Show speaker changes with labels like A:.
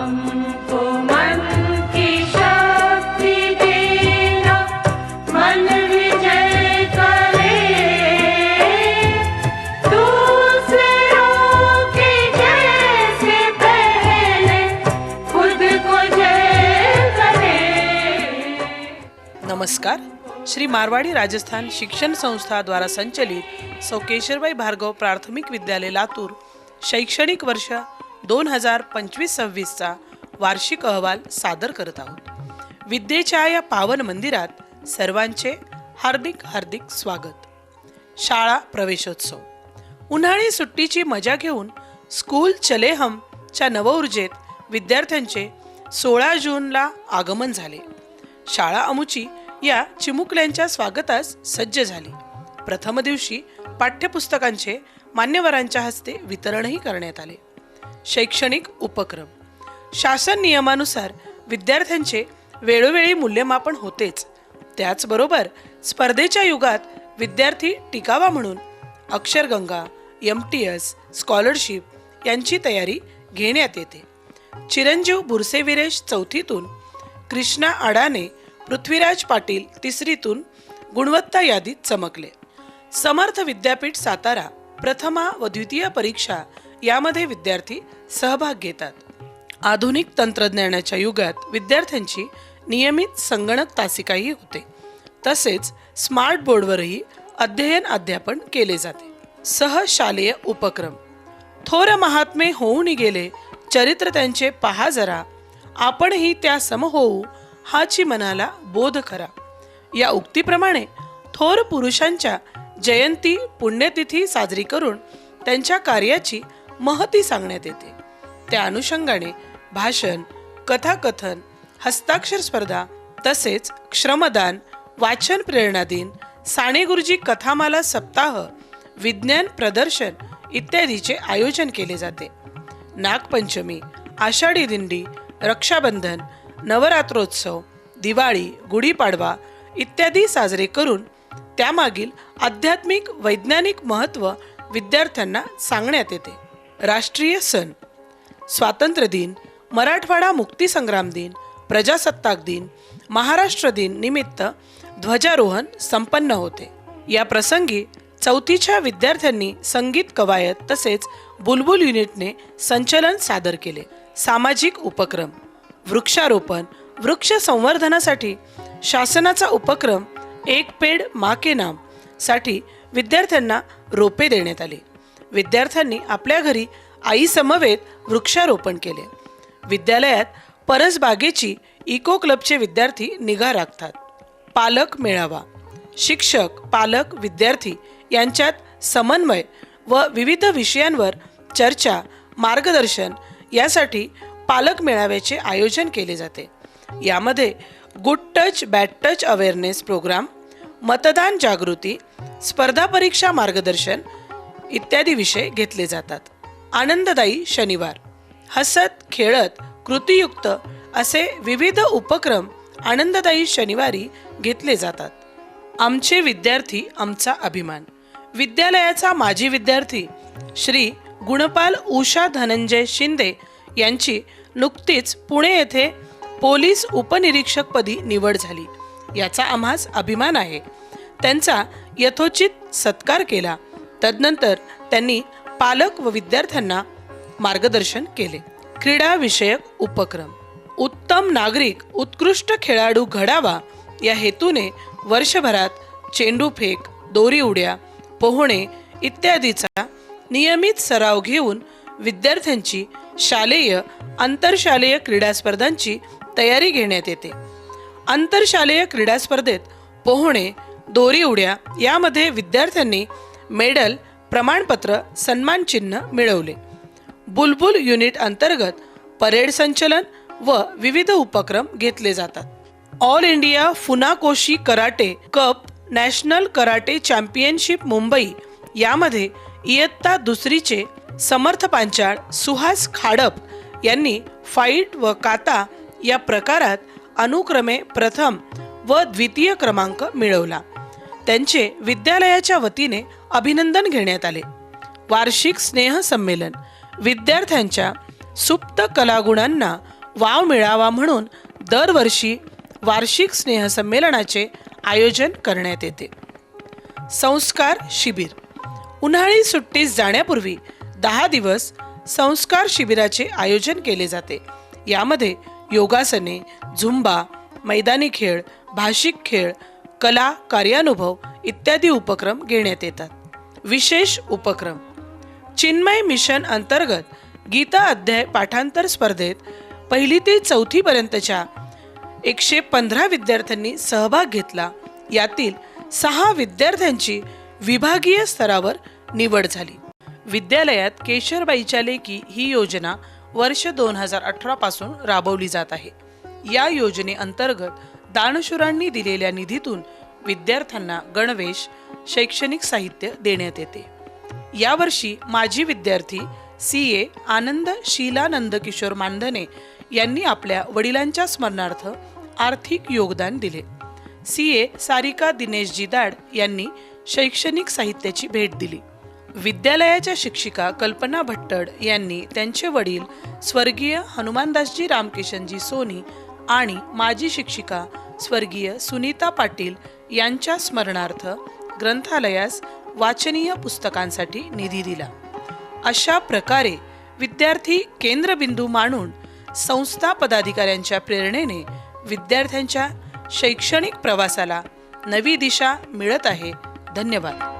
A: हमको मन की शक्ति देना, मन विजय करे, दूसरों के जैसे पहले खुद को जय करे।
B: नमस्कार. श्री मारवाड़ी राजस्थान शिक्षण संस्था द्वारा संचलित सौ केशरबाई भार्गव प्राथमिक विद्यालय लातूर शैक्षणिक वर्ष 2025-26 चा वार्षिक अहवाल सादर करत आहोत. विद्येच्या या पावन मंदिरात सर्वांचे हार्दिक हार्दिक स्वागत. शाळा प्रवेशोत्सव. उन्हाळी सुट्टीची मजा घेऊन स्कूल चले हम च्या नवऊर्जेत विद्यार्थ्यांचे 16 जूनला आगमन झाले. शाळा अमुची या चिमुकल्यांच्या स्वागतास सज्ज झाली. प्रथम दिवशी पाठ्यपुस्तकांचे मान्यवरांच्या हस्ते वितरणही करण्यात आले. शैक्षणिक उपक्रम. शासन नियमानुसार विद्यार्थ्यांचे वेळोवेळी मूल्यमापन होतेच, त्याचबरोबर स्पर्धेच्या युगात विद्यार्थी टिकावा म्हणून अक्षरगंगा, MTS, स्कॉलरशिप यांची तयारी घेण्यात येते. चिरंजीव बुरसेविरेश 4थीतून, कृष्णा अडाने, पृथ्वीराज पाटील 3रीतून गुणवत्ता यादीत चमकले. समर्थ विद्यापीठ सातारा प्रथमा व द्वितीय परीक्षा यामध्ये विद्यार्थी सहभाग घेतात. आधुनिक तंत्रज्ञानाच्या युगात विद्यार्थ्यांची नियमित संगणक तासिकाही होते. तसेच स्मार्ट बोर्डवरही अध्ययन अध्यापन केले जाते. सहशालेय उपक्रम. थोर महात्मे होऊन गेले, चरित्र त्यांचे पहा जरा, आपणही त्या सम होऊ, हाची मनाला बोध खरा. या उक्तीप्रमाणे थोर पुरुषांच्या जयंती पुण्यतिथी साजरी करून त्यांच्या कार्याची महती सांगण्यात येते. त्या अनुषंगाने भाषण, कथाकथन, हस्ताक्षर स्पर्धा तसेच श्रमदान, वाचन प्रेरणा दिन, साने गुरुजी कथामाला सप्ताह, विज्ञान प्रदर्शन इत्यादीचे आयोजन केले जाते. नागपंचमी, आषाढी दिंडी, रक्षाबंधन, नवरात्रोत्सव, दिवाळी, गुढीपाडवा इत्यादी साजरे करून त्यामागील आध्यात्मिक वैज्ञानिक महत्त्व विद्यार्थ्यांना सांगण्यात येते. राष्ट्रीय सण. स्वातंत्र्य दिन, मराठवाडा मुक्तीसंग्राम दिन, प्रजासत्ताक दिन, महाराष्ट्र दिन निमित्त ध्वजारोहण संपन्न होते. या प्रसंगी 4थीच्या विद्यार्थ्यांनी संगीत कवायत तसेच बुलबुल युनिटने संचलन सादर केले. सामाजिक उपक्रम. वृक्षारोपण. वृक्ष संवर्धनासाठी शासनाचा उपक्रम एक पेड माँ के नाम साठी विद्यार्थ्यांना रोपे देण्यात आले. विद्यार्थ्यांनी आपल्या घरी आई समवेत वृक्षारोपण केले. विद्यालयात परसबागेची इको क्लबचे विद्यार्थी निगा राखतात. पालक मेळावा. शिक्षक, पालक, विद्यार्थी यांच्यात समन्वय व विविध विषयांवर चर्चा, मार्गदर्शन यासाठी पालक मेळाव्याचे आयोजन केले जाते. यामध्ये good touch bad touch awareness programme, मतदान जागृती, स्पर्धा परीक्षा मार्गदर्शन इत्यादी विषय घेतले जातात. आनंददायी शनिवार. हसत खेळत कृतीयुक्त असे विविध उपक्रम आनंददायी शनिवारी घेतले जातात. आमचे विद्यार्थी आमचा अभिमान. विद्यालयाचा माजी विद्यार्थी श्री गुणपाल उषा धनंजय शिंदे यांची नुकतीच पुणे येथे पोलीस उपनिरीक्षकपदी निवड झाली. याचा आम्हास अभिमान आहे. त्यांचा यथोचित सत्कार केला. तदनंतर त्यांनी पालक व विद्यार्थ्यांना मार्गदर्शन केले. क्रीडा विषयक उपक्रम. उत्तम नागरिक, उत्कृष्ट खेळाडू घडावा या हेतूने वर्षभरात चेंडू फेक, दोरी उड्या, पोहणे इत्यादीचा नियमित सराव घेऊन विद्यार्थ्यांची शालेय, आंतरशालेय क्रीडा स्पर्धांची तयारी घेण्यात येते. आंतरशालेय क्रीडा स्पर्धेत पोहणे, दोरी उड्या यामध्ये विद्यार्थ्यांनी मेडल, प्रमाणपत्र, सन्मानचिन्ह मिळवले. बुलबुल युनिट अंतर्गत परेड संचलन व विविध उपक्रम घेतले जातात. All India Funakoshi karate cup national karate championship Mumbai यामध्ये इयत्ता 2रीचे समर्थ पांचाळ, सुहास खाडप यांनी फाईट व काता या प्रकारात अनुक्रमे प्रथम व द्वितीय क्रमांक मिळवला. त्यांचे विद्यालयाच्या वतीने अभिनंदन घेण्यात आले. वार्षिक स्नेह संमेलन. विद्यार्थ्यांच्या सुप्त कलागुणांना वाव मिळावा म्हणून दरवर्षी वार्षिक स्नेहसंमेलनाचे आयोजन करण्यात येते. संस्कार शिबिर. उन्हाळी सुट्टीस जाण्यापूर्वी 10 दिवस संस्कार शिबिराचे आयोजन केले जाते. यामध्ये योगासने, झुंबा, मैदानी खेळ, भाषिक खेळ, कला, कार्यानुभव इत्यादी उपक्रम घेण्यात येतात. विशेष उपक्रम. चिन्मय मिशन अंतर्गत गीता अध्याय पाठांतर स्पर्धेत 1ली ते 4थी पर्यंतच्या 115 विद्यार्थ्यांनी सहभाग घेतला. यातील 6 विद्यार्थ्यांची विभागीय स्तरावर निवड झाली. विद्यालयात केशरबाईच्या लेकी ही योजना वर्ष 2018 पासून राबवली जात आहे. या योजनेअंतर्गत दानशूरांनी दिलेल्या निधीतून विद्यार्थ्यांना गणवेश, शैक्षणिक साहित्य देण्यात येते. यावर्षी माजी विद्यार्थी CA आनंद शीलानंद किशोर मानधने यांनी आपल्या वडिलांच्या स्मरणार्थ आर्थिक योगदान दिले. CA सारिका दिनेशजी दाड यांनी शैक्षणिक साहित्याची भेट दिली. विद्यालयाच्या शिक्षिका कल्पना भट्टड यांनी त्यांचे वडील स्वर्गीय हनुमानदासजी रामकिशनजी सोनी आणि माजी शिक्षिका स्वर्गीय सुनीता पाटील यांच्या स्मरणार्थ ग्रंथालयास वाचनीय पुस्तकांसाठी निधी दिला. अशा प्रकारे विद्यार्थी केंद्रबिंदू मानून संस्था पदाधिकाऱ्यांच्या प्रेरणेने विद्यार्थ्यांच्या शैक्षणिक प्रवासाला नवी दिशा मिळत आहे. धन्यवाद.